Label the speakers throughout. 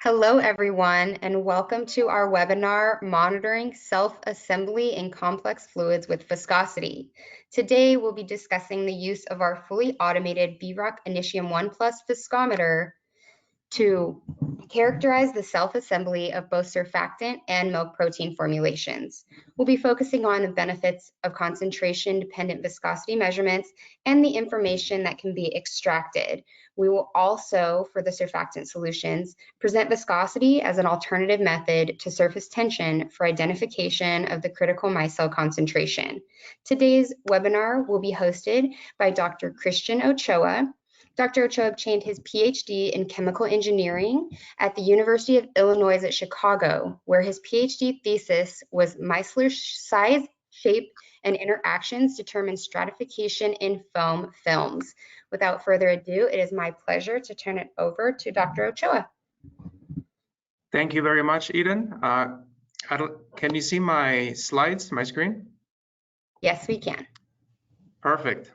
Speaker 1: Hello, everyone, and welcome to our webinar, Monitoring Self-Assembly in Complex Fluids with Viscosity. Today, we'll be discussing the use of our fully automated VROC Initium 1 Plus viscometer to characterize the self-assembly of both surfactant and milk protein formulations. We'll be focusing on the benefits of concentration-dependent viscosity measurements and the information that can be extracted. We will also, for the surfactant solutions, present viscosity as an alternative method to surface tension for identification of the critical micelle concentration. Today's webinar will be hosted by Dr. Christian Ochoa. Dr. Ochoa obtained his PhD in chemical engineering at the University of Illinois at Chicago, where his PhD thesis was micellar size, shape, and interactions determine stratification in foam films. Without further ado, it is my pleasure to turn it over to Dr. Ochoa.
Speaker 2: Thank you very much, Eden. Can you see my slides, my screen?
Speaker 1: Yes, we can.
Speaker 2: Perfect.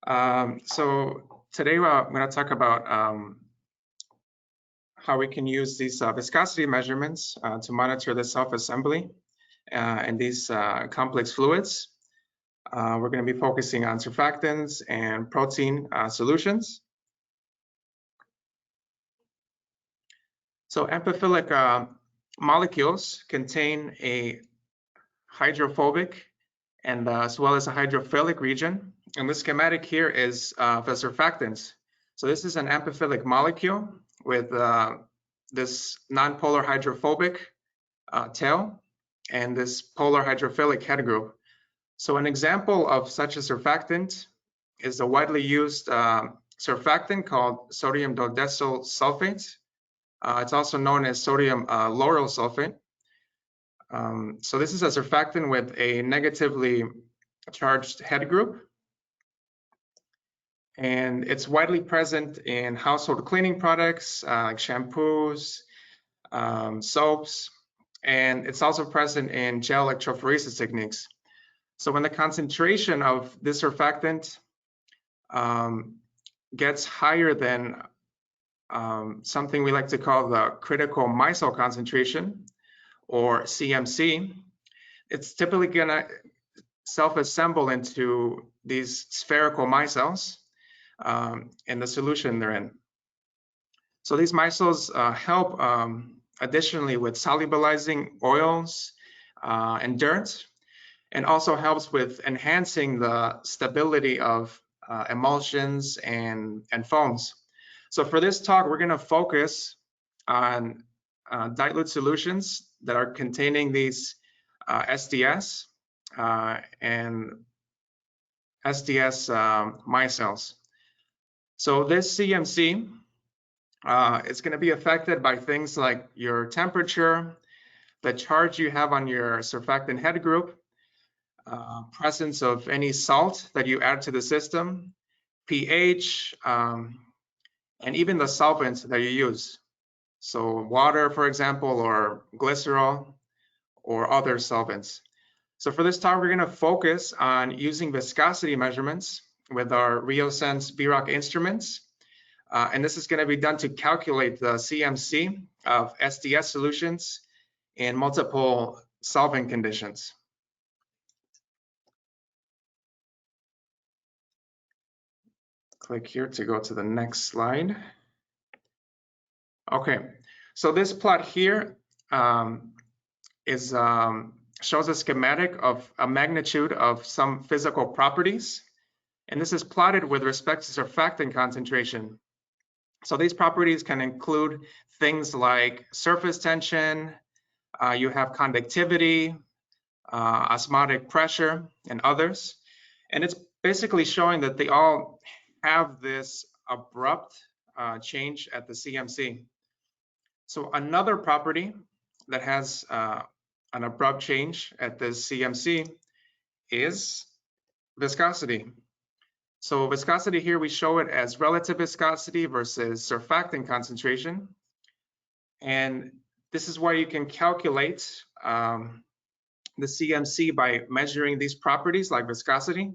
Speaker 2: So today I'm going to talk about how we can use these viscosity measurements to monitor the self-assembly in these complex fluids. We're going to be focusing on surfactants and protein solutions. So amphiphilic molecules contain a hydrophobic and as well as a hydrophilic region. And the schematic here is the surfactants. So this is an amphiphilic molecule with this nonpolar hydrophobic tail and this polar hydrophilic head group. So an example of such a surfactant is a widely used surfactant called sodium dodecyl sulfate. It's also known as sodium lauryl sulfate. So this is a surfactant with a negatively charged head group. And it's widely present in household cleaning products like shampoos, soaps, and it's also present in gel electrophoresis techniques. So when the concentration of this surfactant gets higher than something we like to call the critical micelle concentration, or CMC, it's typically going to self-assemble into these spherical micelles in the solution they're in. So these micelles help additionally with solubilizing oils and dirt, and also helps with enhancing the stability of emulsions and foams. So for this talk, we're going to focus on dilute solutions that are containing these SDS and SDS micelles. So this CMC is going to be affected by things like your temperature, the charge you have on your surfactant head group, presence of any salt that you add to the system, pH, and even the solvents that you use. So water, for example, or glycerol, or other solvents. So for this talk, we're going to focus on using viscosity measurements with our RioSense VROC instruments. And this is going to be done to calculate the CMC of SDS solutions in multiple solvent conditions. Click here to go to the next slide. Okay, so this plot here shows a schematic of a magnitude of some physical properties. And this is plotted with respect to surfactant concentration. So these properties can include things like surface tension, you have conductivity, osmotic pressure, and others. And it's basically showing that they all have this abrupt change at the CMC. So another property that has an abrupt change at the CMC is viscosity. So viscosity here, we show it as relative viscosity versus surfactant concentration. And this is where you can calculate the CMC by measuring these properties like viscosity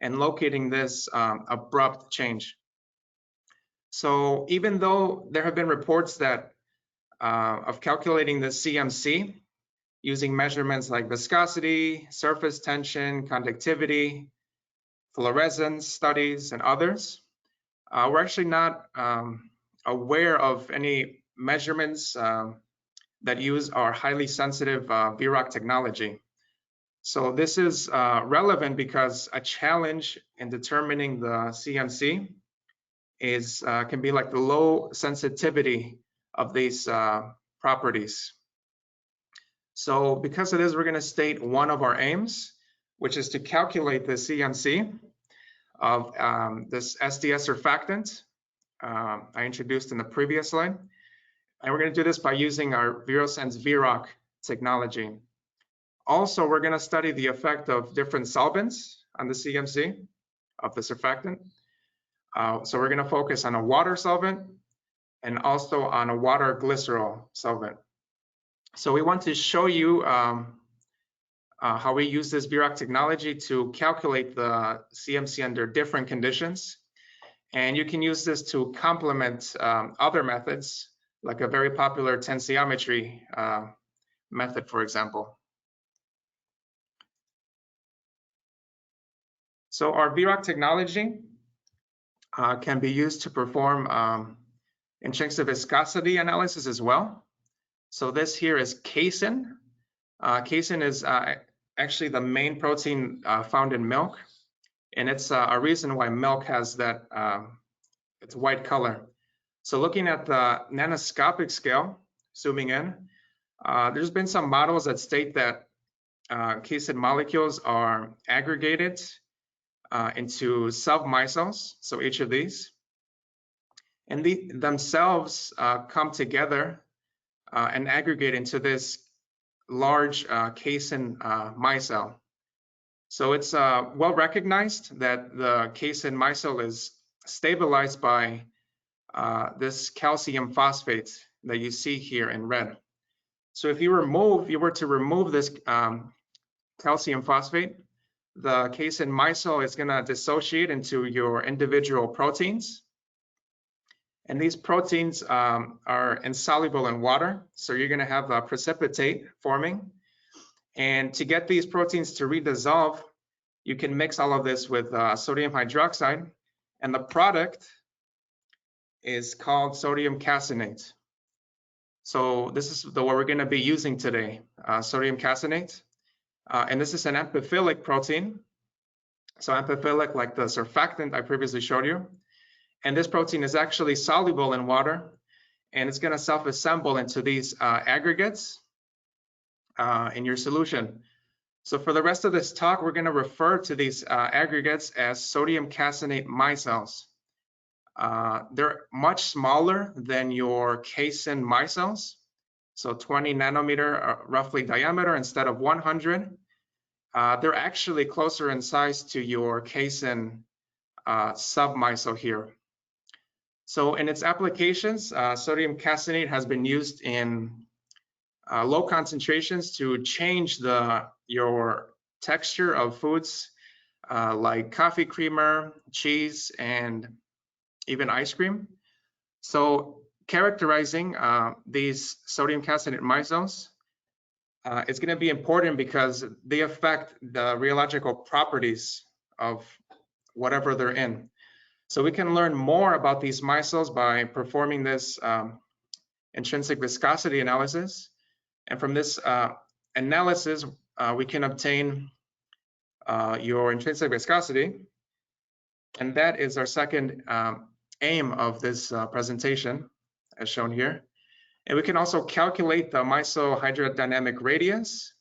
Speaker 2: and locating this abrupt change. So even though there have been reports that of calculating the CMC using measurements like viscosity, surface tension, conductivity, fluorescence studies, and others, we're actually not aware of any measurements that use our highly sensitive VROC technology. So this is relevant because a challenge in determining the CMC is can be like the low sensitivity of these properties. So because of this, we're going to state one of our aims, which is to calculate the CMC of this SDS surfactant I introduced in the previous slide. And we're going to do this by using our VROSense VROC technology. Also, we're going to study the effect of different solvents on the CMC of the surfactant. So we're going to focus on a water solvent and also on a water glycerol solvent. So we want to show you how we use this VROC technology to calculate the CMC under different conditions. And you can use this to complement other methods, like a very popular tensiometry method, for example. So our VROC technology can be used to perform intrinsic viscosity analysis as well. So this here is casein. Casein is actually the main protein found in milk, and it's a reason why milk has that it's white color. So looking at the nanoscopic scale, zooming in, there's been some models that state that casein molecules are aggregated into submicelles, so each of these, and themselves come together and aggregate into this large casein micelle. So it's well recognized that the casein micelle is stabilized by this calcium phosphate that you see here in red. So if you were to remove this calcium phosphate, the casein micelle is going to dissociate into your individual proteins. And these proteins are insoluble in water, so you're going to have a precipitate forming. And to get these proteins to redissolve, you can mix all of this with sodium hydroxide, and the product is called sodium caseinate. So this is what we're going to be using today, sodium caseinate. And this is an amphiphilic protein. So amphiphilic, like the surfactant I previously showed you. And this protein is actually soluble in water, and it's going to self-assemble into these aggregates in your solution. So for the rest of this talk, we're going to refer to these aggregates as sodium caseinate micelles. They're much smaller than your casein micelles, so 20 nanometer roughly diameter instead of 100. They're actually closer in size to your casein submicelle here. So in its applications, sodium caseinate has been used in low concentrations to change your texture of foods like coffee creamer, cheese, and even ice cream. So characterizing these sodium caseinate micelles is going to be important because they affect the rheological properties of whatever they're in. So we can learn more about these micelles by performing this intrinsic viscosity analysis. And from this analysis, we can obtain your intrinsic viscosity. And that is our second aim of this presentation, as shown here. And we can also calculate the micelle hydrodynamic radius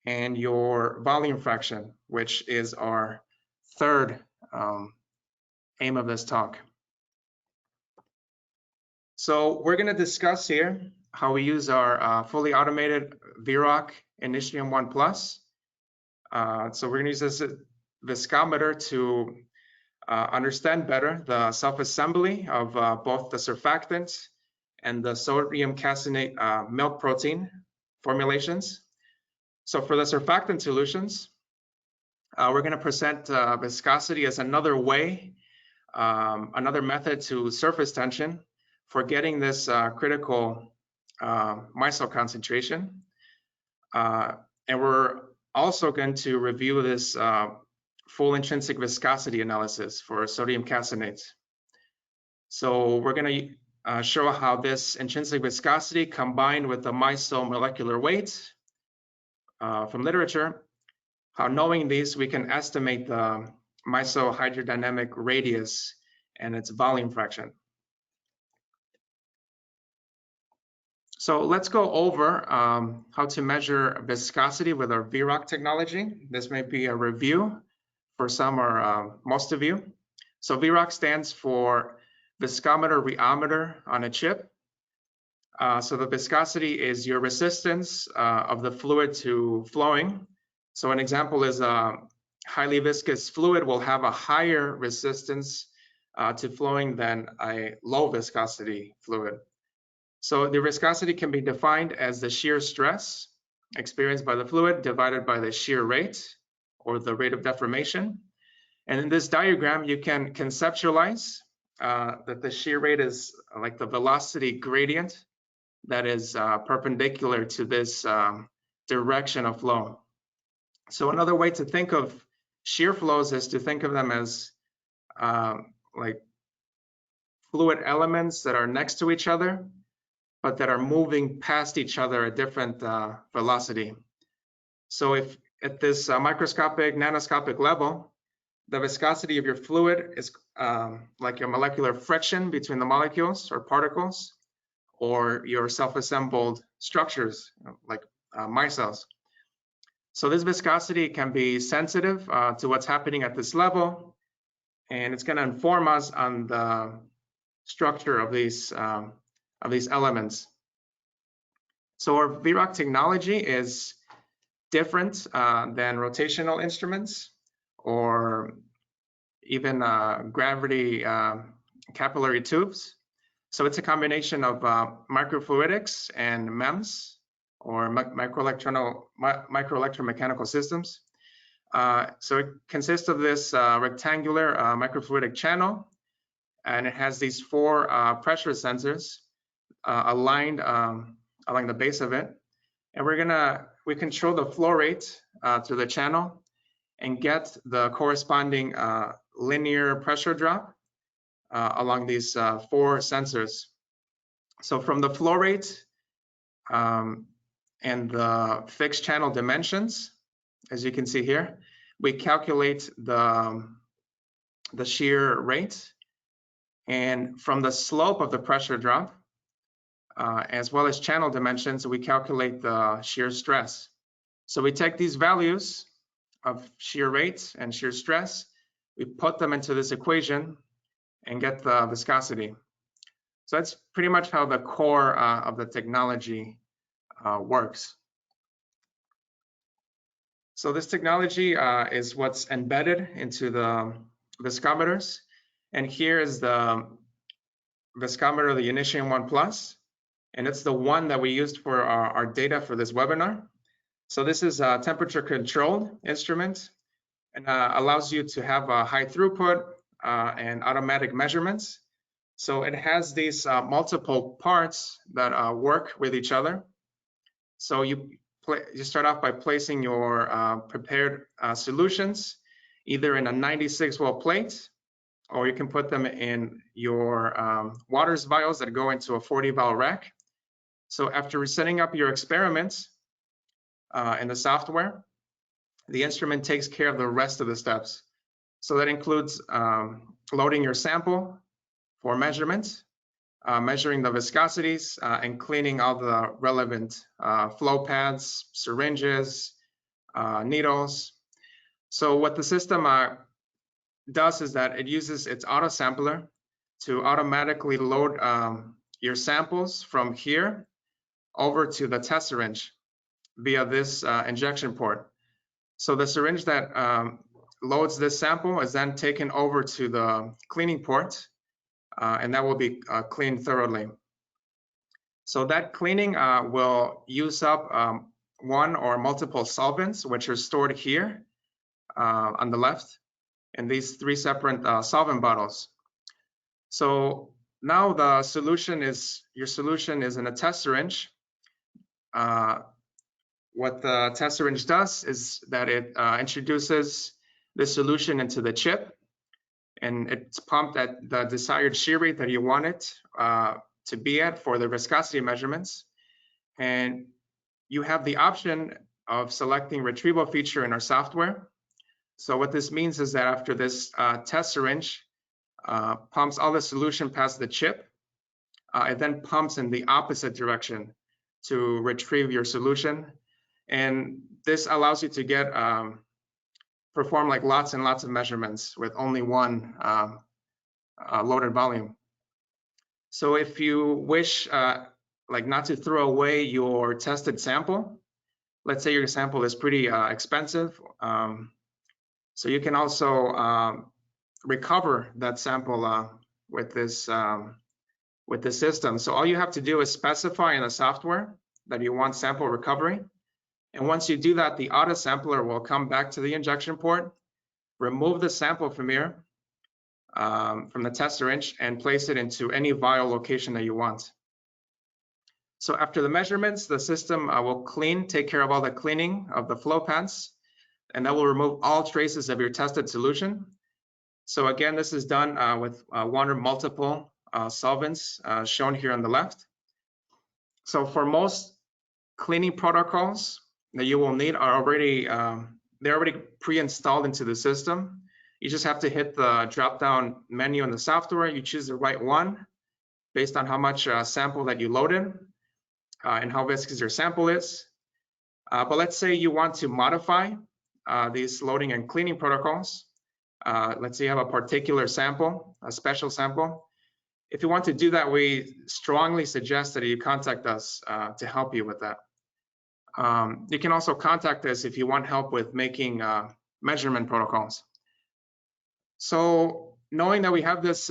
Speaker 2: and your volume fraction, which is our third aim of this talk. So we're going to discuss here how we use our fully automated VROC Initium 1+. So we're going to use this viscometer to understand better the self-assembly of both the surfactant and the sodium caseinate milk protein formulations. So for the surfactant solutions, we're going to present viscosity as another way another method to surface tension for getting this critical micelle concentration. And we're also going to review this full intrinsic viscosity analysis for sodium caseinate. So we're going to show how this intrinsic viscosity combined with the micelle molecular weight from literature, how knowing these we can estimate the micelle hydrodynamic radius and its volume fraction. So let's go over how to measure viscosity with our VROC technology. This may be a review for some or most of you. So VROC stands for viscometer rheometer on a chip. So the viscosity is your resistance of the fluid to flowing. So an example is a highly viscous fluid will have a higher resistance to flowing than a low viscosity fluid. So the viscosity can be defined as the shear stress experienced by the fluid divided by the shear rate or the rate of deformation. And in this diagram, you can conceptualize that the shear rate is like the velocity gradient that is perpendicular to this direction of flow. So another way to think of shear flows is to think of them as like fluid elements that are next to each other, but that are moving past each other at different velocity. So if at this microscopic, nanoscopic level, the viscosity of your fluid is like your molecular friction between the molecules or particles, or your self-assembled structures like micelles. So this viscosity can be sensitive to what's happening at this level, and it's going to inform us on the structure of these elements. So our VROC technology is different than rotational instruments or even gravity capillary tubes. So it's a combination of microfluidics and MEMS, or microelectromechanical systems. So it consists of this rectangular microfluidic channel, and it has these 4 pressure sensors aligned along the base of it. And we control the flow rate through the channel and get the corresponding linear pressure drop along these 4 sensors. So from the flow rate and the fixed channel dimensions, as you can see here, we calculate the shear rate. And from the slope of the pressure drop, as well as channel dimensions, we calculate the shear stress. So we take these values of shear rate and shear stress, we put them into this equation and get the viscosity. So that's pretty much how the core of the technology works. So this technology is what's embedded into the viscometers. And here is the viscometer, the Initium 1 Plus. And it's the one that we used for our data for this webinar. So this is a temperature controlled instrument and allows you to have a high throughput and automatic measurements. So it has these multiple parts that work with each other. So you start off by placing your prepared solutions either in a 96-well plate, or you can put them in your waters vials that go into a 40-valve rack. So after setting up your experiments in the software, the instrument takes care of the rest of the steps. So that includes loading your sample for measurements, measuring the viscosities, and cleaning all the relevant flow pads, syringes, needles. So what the system does is that it uses its auto sampler to automatically load your samples from here over to the test syringe via this injection port. So the syringe that loads this sample is then taken over to the cleaning port, and that will be cleaned thoroughly. So that cleaning will use up one or multiple solvents, which are stored here on the left in these 3 separate solvent bottles. So now the solution is, your solution is in a test syringe. What the test syringe does is that it introduces the solution into the chip, and it's pumped at the desired shear rate that you want it to be at for the viscosity measurements. And you have the option of selecting retrieval feature in our software. So what this means is that after this test syringe pumps all the solution past the chip, it then pumps in the opposite direction to retrieve your solution. And this allows you to get perform like lots and lots of measurements with only one loaded volume. So if you wish like not to throw away your tested sample, let's say your sample is pretty expensive, so you can also recover that sample with this system. So all you have to do is specify in the software that you want sample recovery. And once you do that, the auto sampler will come back to the injection port, remove the sample from here, from the test syringe, and place it into any vial location that you want. So after the measurements, the system will take care of all the cleaning of the flow paths, and that will remove all traces of your tested solution. So again, this is done with one or multiple solvents shown here on the left. So for most cleaning protocols that you will need are already they're already pre-installed into the system. You just have to hit the drop-down menu in the software. You choose the right one based on how much sample that you loaded and how viscous your sample is. But let's say you want to modify these loading and cleaning protocols. Let's say you have a particular sample, a special sample. If you want to do that, we strongly suggest that you contact us to help you with that. You can also contact us if you want help with making measurement protocols. So knowing that we have this,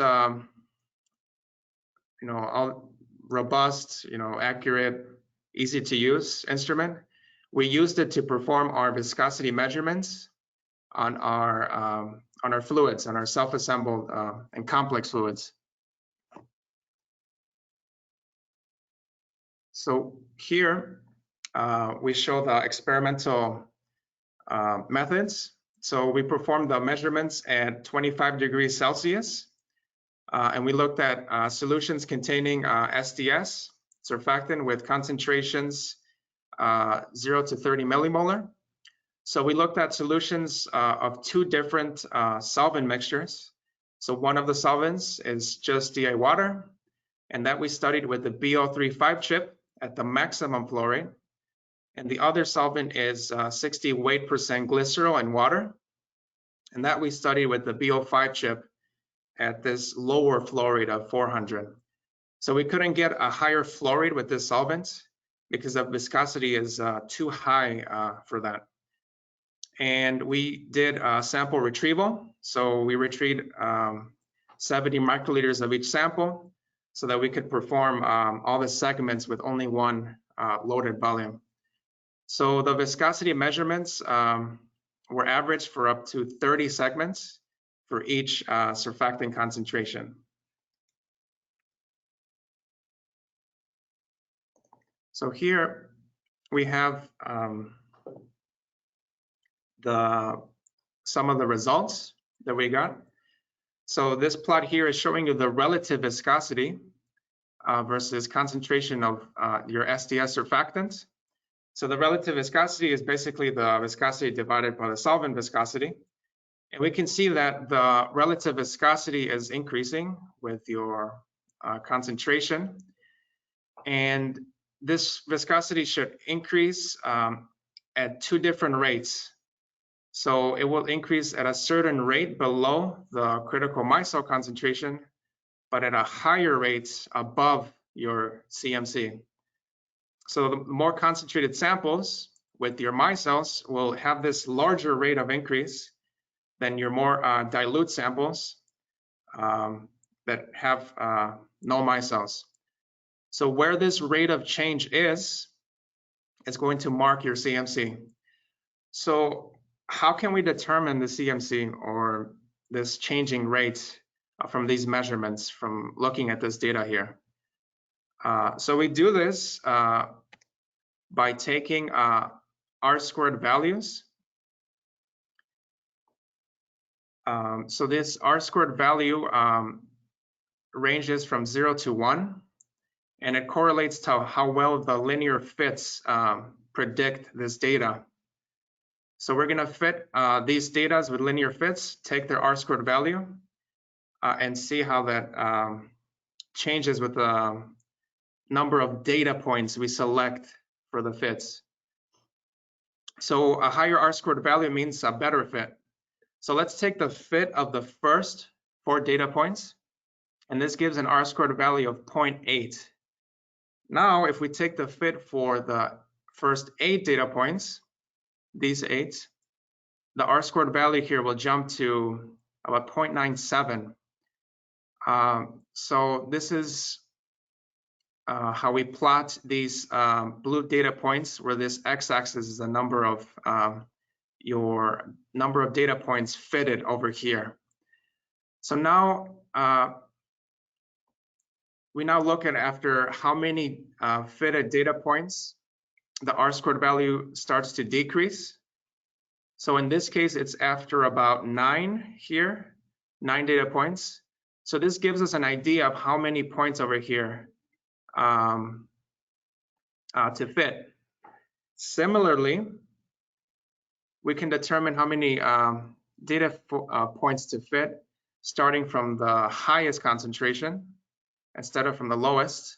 Speaker 2: robust, accurate, easy to use instrument, we used it to perform our viscosity measurements on our fluids, on our self-assembled and complex fluids. So here we show the experimental methods. So we performed the measurements at 25 degrees Celsius, and we looked at solutions containing SDS, surfactant, with concentrations 0 to 30 millimolar. So we looked at solutions of two different solvent mixtures. So one of the solvents is just DI water, and that we studied with the BO35 chip at the maximum flow rate. And the other solvent is 60 weight % glycerol and water, and that we studied with the BO5 chip at this lower flow rate of 400. So we couldn't get a higher flow rate with this solvent because the viscosity is too high for that. And we did sample retrieval. So we retrieved 70 microliters of each sample so that we could perform all the segments with only one loaded volume. So the viscosity measurements were averaged for up to 30 segments for each surfactant concentration. So here we have some of the results that we got. So this plot here is showing you the relative viscosity versus concentration of your SDS surfactant. So the relative viscosity is basically the viscosity divided by the solvent viscosity. And we can see that the relative viscosity is increasing with your concentration. And this viscosity should increase at two different rates. So it will increase at a certain rate below the critical micelle concentration, but at a higher rate above your CMC. So the more concentrated samples with your micelles will have this larger rate of increase than your more dilute samples that have no micelles. So where this rate of change is going to mark your CMC. So how can we determine the CMC or this changing rate from these measurements, from looking at this data here. So we do this by taking R-squared values. So this R-squared value ranges from 0 to 1, and it correlates to how well the linear fits predict this data. So we're going to fit these data with linear fits, take their R-squared value, and see how that changes with the number of data points we select for the fits. So a higher R-squared value means a better fit. So let's take the fit of the first 4 data points, and this gives an R-squared value of 0.8. Now, if we take the fit for the first 8 data points, these 8, the R-squared value here will jump to about 0.97. So this is how we plot these blue data points, where this x-axis is the number of your number of data points fitted over here. So now we now look at after how many fitted data points the R-squared value starts to decrease. So in this case, it's after about 9 here, 9 data points. So this gives us an idea of how many points over here to fit. Similarly, we can determine how many data points to fit, starting from the highest concentration instead of from the lowest.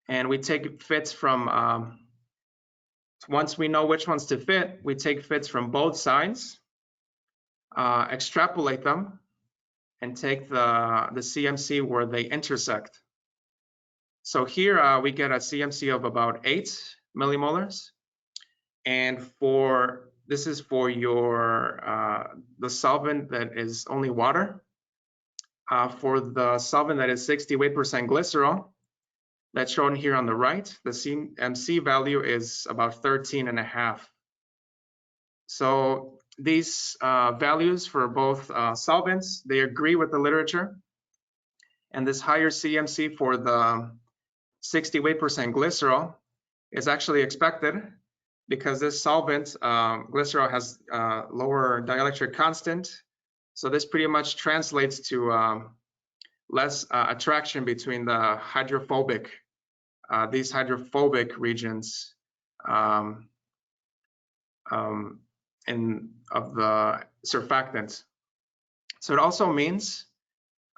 Speaker 2: And we take fits from, once we know which ones to fit, we take fits from both sides, extrapolate them, and take the CMC where they intersect. So here we get a CMC of about 8 millimolars. And for this is for your the solvent that is only water. For the solvent that is 68% glycerol, that's shown here on the right, the CMC value is about 13.5. So these values for both solvents, they agree with the literature. And this higher CMC for the 68% glycerol is actually expected, because this solvent, glycerol, has lower dielectric constant. So this pretty much translates to less attraction between the hydrophobic, these hydrophobic regions of the surfactant. So it also means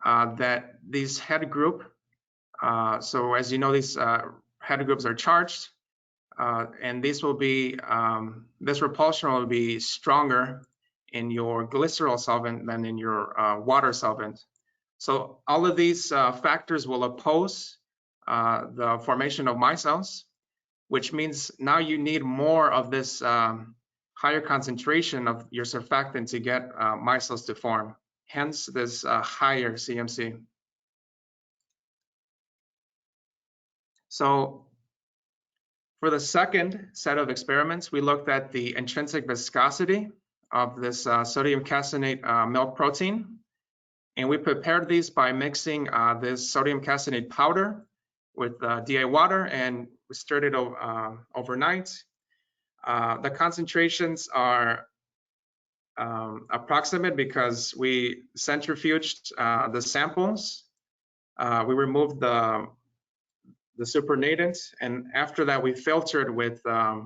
Speaker 2: that these head group, so as you know, these head groups are charged, and these will be, this repulsion will be stronger in your glycerol solvent than in your water solvent. So all of these factors will oppose the formation of micelles, which means now you need more of this higher concentration of your surfactant to get micelles to form, hence this higher CMC. So for the second set of experiments, we looked at the intrinsic viscosity of this sodium caseinate milk protein. And we prepared these by mixing this sodium caseinate powder with DI water, and we stirred it overnight. The concentrations are approximate because we centrifuged the samples. We removed the supernatant, and after that we filtered with 0.1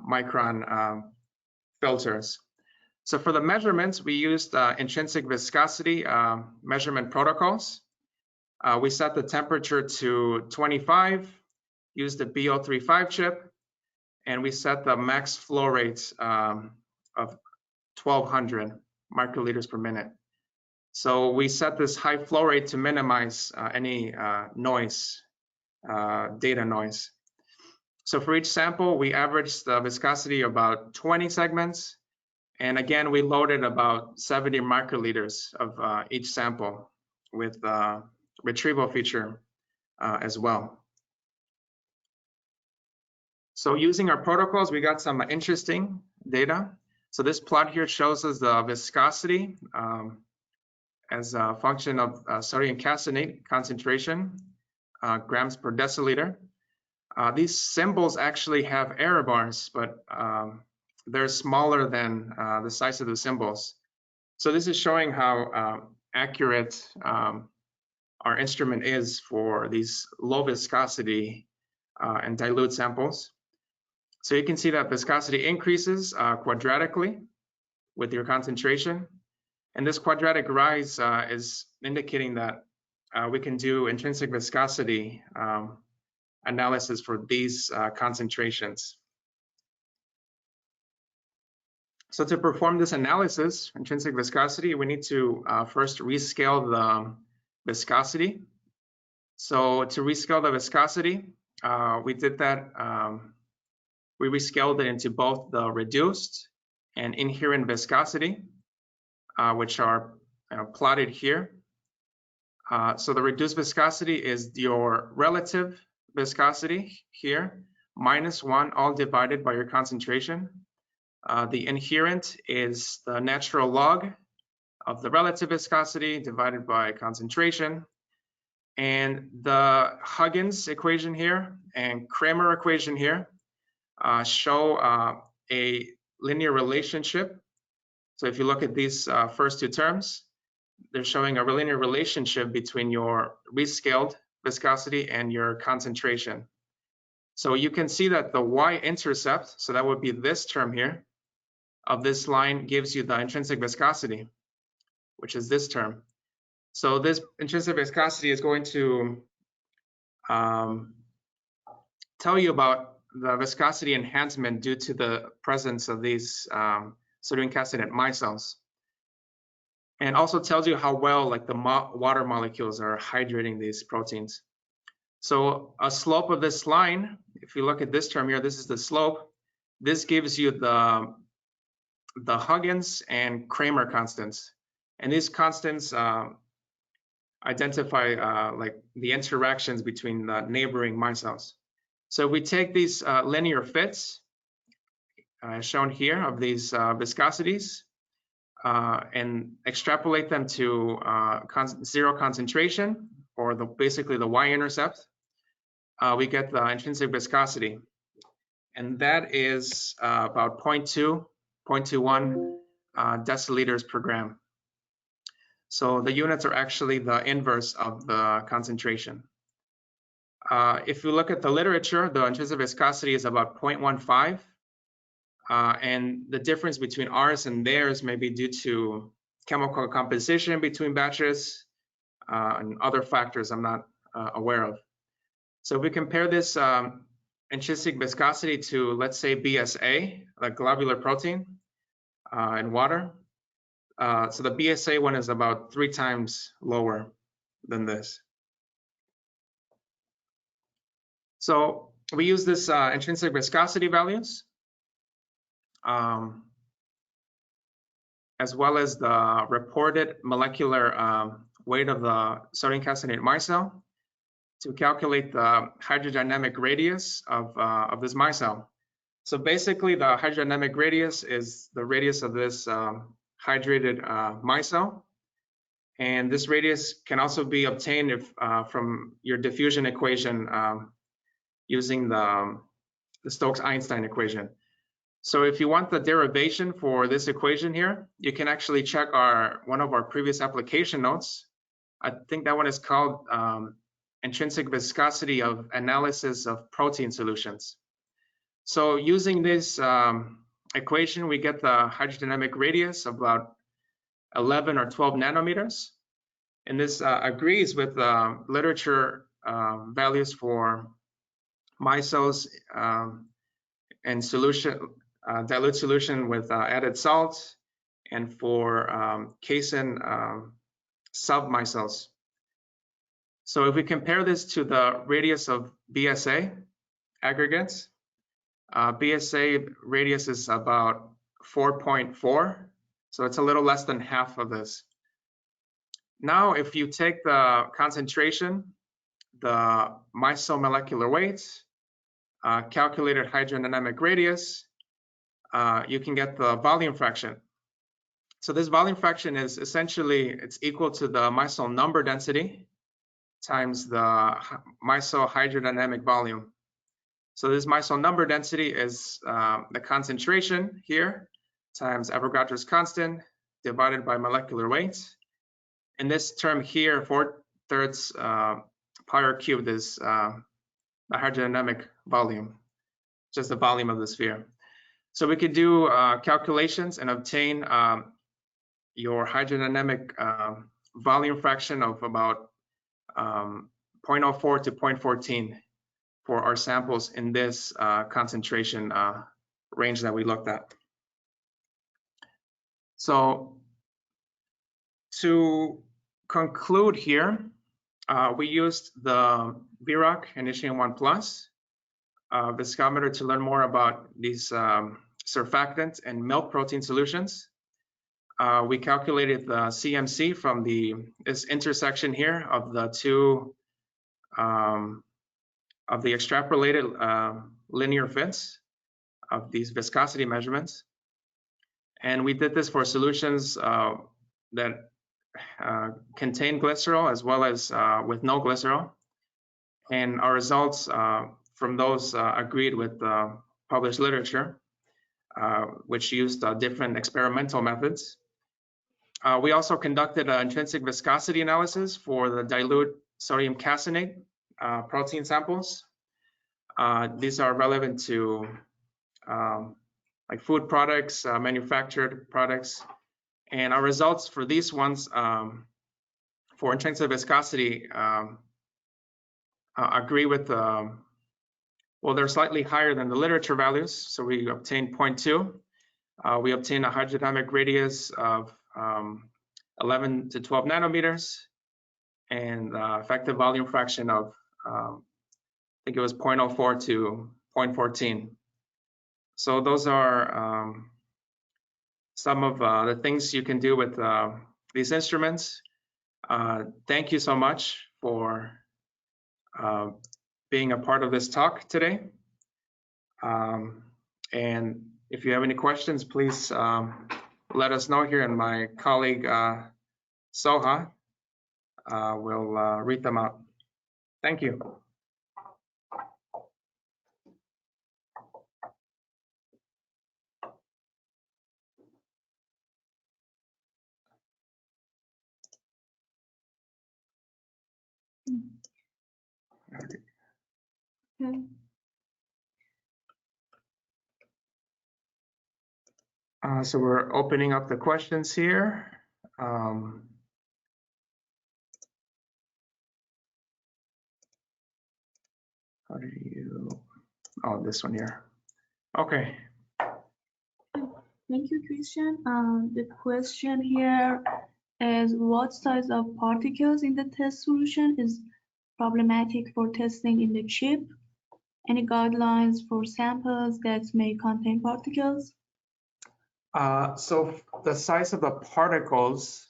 Speaker 2: micron filters. So for the measurements, we used intrinsic viscosity measurement protocols. We set the temperature to 25, used the BO35 chip, and we set the max flow rates of 1200 microliters per minute. So we set this high flow rate to minimize any noise, data noise. So for each sample, we averaged the viscosity about 20 segments. And again, we loaded about 70 microliters of each sample with retrieval feature as well. So using our protocols, we got some interesting data. So this plot here shows us the viscosity as a function of sodium caseinate concentration, grams per deciliter. These symbols actually have error bars, but they're smaller than the size of the symbols. So this is showing how accurate our instrument is for these low viscosity and dilute samples. So you can see that viscosity increases quadratically with your concentration. And this quadratic rise is indicating that we can do intrinsic viscosity analysis for these concentrations. So to perform this analysis, intrinsic viscosity, we need to first rescale the viscosity. So to rescale the viscosity, we did that. We rescaled it into both the reduced and inherent viscosity, which are plotted here. So the reduced viscosity is your relative viscosity here, -1 all divided by your concentration. The inherent is the natural log of the relative viscosity divided by concentration. And the Huggins equation here and Kramer equation here show a linear relationship. So if you look at these first two terms, they're showing a linear relationship between your rescaled viscosity and your concentration. So you can see that the y-intercept, so that would be this term here, of this line gives you the intrinsic viscosity, which is this term. So this intrinsic viscosity is going to tell you about the viscosity enhancement due to the presence of these sodium caseinate micelles. And also tells you how well like the water molecules are hydrating these proteins. So a slope of this line, if you look at this term here, this is the slope. This gives you the Huggins and Kramer constants. And these constants identify like the interactions between the neighboring micelles. So we take these linear fits shown here of these viscosities and extrapolate them to zero concentration, or basically the y-intercept, we get the intrinsic viscosity. And that is about 0.21 deciliters per gram. So the units are actually the inverse of the concentration. If you look at the literature, the intrinsic viscosity is about 0.15. And the difference between ours and theirs may be due to chemical composition between batches and other factors I'm not aware of. So if we compare this intrinsic viscosity to, let's say, BSA, like globular protein in water. So the BSA one is about 3 times lower than this. So we use this intrinsic viscosity values as well as the reported molecular weight of the sodium caseinate micelle to calculate the hydrodynamic radius of this micelle. So basically the hydrodynamic radius is the radius of this hydrated micelle. And this radius can also be obtained if, from your diffusion equation using the Stokes-Einstein equation. So if you want the derivation for this equation here, you can actually check one of our previous application notes. I think that one is called intrinsic viscosity of analysis of protein solutions. So using this equation, we get the hydrodynamic radius of about 11 or 12 nanometers. And this agrees with literature values for micelles and solution, dilute solution with added salt, and for casein submicelles. So if we compare this to the radius of BSA aggregates, BSA radius is about 4.4, so it's a little less than half of this. Now, if you take the concentration, the micelle molecular weight, calculated hydrodynamic radius, you can get the volume fraction. So this volume fraction is essentially, it's equal to the micelle number density times the micelle hydrodynamic volume. So this micelle number density is the concentration here times Avogadro's constant divided by molecular weight. And this term here, 4/3 pi r cubed, is the hydrodynamic volume, just the volume of the sphere. So we could do calculations and obtain your hydrodynamic volume fraction of about 0.04 to 0.14 for our samples in this concentration range that we looked at. So to conclude here, we used the VROC Initium 1+ viscometer to learn more about these surfactant and milk protein solutions. We calculated the CMC from this intersection here of the two of the extrapolated linear fits of these viscosity measurements. And we did this for solutions that contain glycerol as well as with no glycerol. And our results from those agreed with the published literature, which used different experimental methods. We also conducted an intrinsic viscosity analysis for the dilute sodium caseinate protein samples. These are relevant to like food products, manufactured products. And our results for these ones for intrinsic viscosity agree with, well, they're slightly higher than the literature values. So we obtained 0.2. We obtained a hydrodynamic radius of 11 to 12 nanometers and effective volume fraction of, I think it was 0.04 to 0.14. So those are some of the things you can do with these instruments. Thank you so much for being a part of this talk today. And if you have any questions, please let us know here, and my colleague Soha will read them out. Thank you.
Speaker 3: Okay.
Speaker 2: So we're opening up the questions here. How do you, oh, this one here. Okay.
Speaker 3: Thank you, Christian. The question here is, what size of particles in the test solution is problematic for testing in the chip? Any guidelines for samples that may contain particles?
Speaker 2: So the size of the particles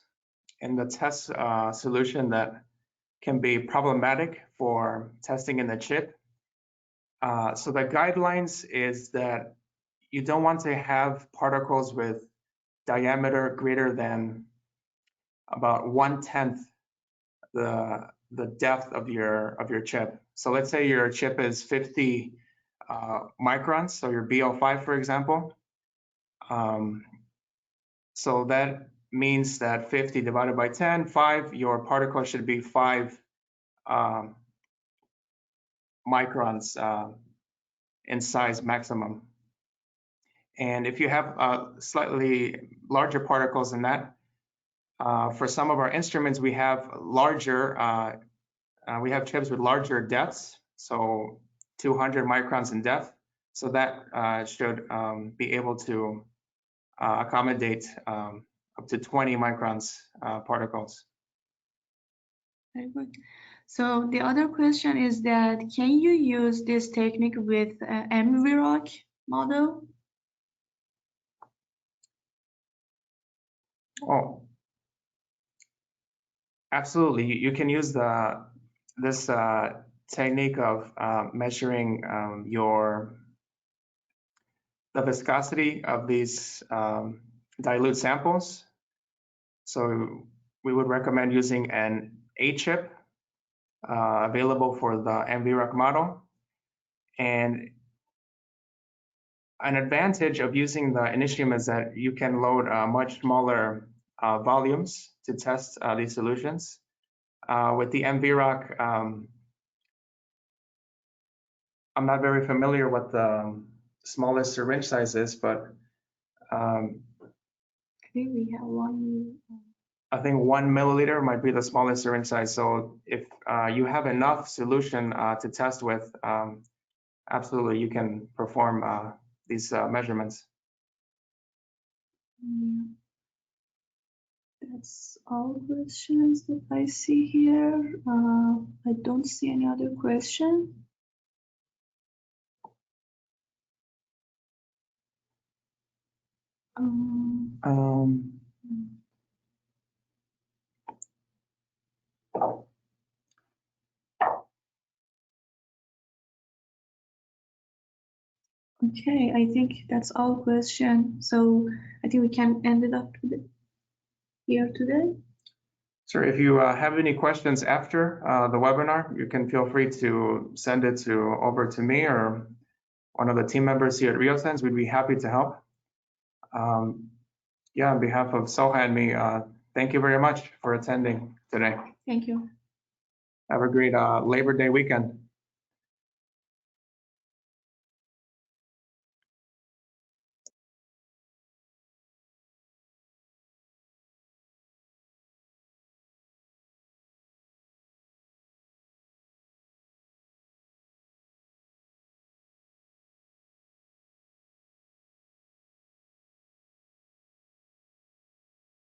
Speaker 2: in the test solution that can be problematic for testing in the chip. So the guidelines is that you don't want to have particles with diameter greater than about 1/10 the depth of your chip. So let's say your chip is 50 microns, so your BO5, for example. So that means that 50 divided by 10, 5, your particle should be 5 microns in size maximum. And if you have slightly larger particles than that, for some of our instruments, we have larger, we have chips with larger depths, so 200 microns in depth. So that should be able to accommodate up to 20 microns particles.
Speaker 3: Very good. So the other question is that, can you use this technique with VROC model?
Speaker 2: Oh, absolutely. You can use this technique of measuring the viscosity of these dilute samples So we would recommend using an A chip available for the VROC model. And an advantage of using the initium is that you can load much smaller volumes to test these solutions. With the VROC, I'm not very familiar what the smallest syringe size is, but
Speaker 3: I think we have one.
Speaker 2: I think 1 milliliter might be the smallest syringe size. So if you have enough solution to test with, absolutely you can perform these measurements.
Speaker 3: Yeah. That's all questions that I see here. I don't see any other question. Okay, I think that's all question. So I think we can end it up here today.
Speaker 2: So if you have any questions after the webinar, you can feel free to send it over to me or one of the team members here at Riosense. We'd be happy to help. Yeah, on behalf of Soha and me, thank you very much for attending today.
Speaker 3: Thank you.
Speaker 2: Have a great Labor Day weekend.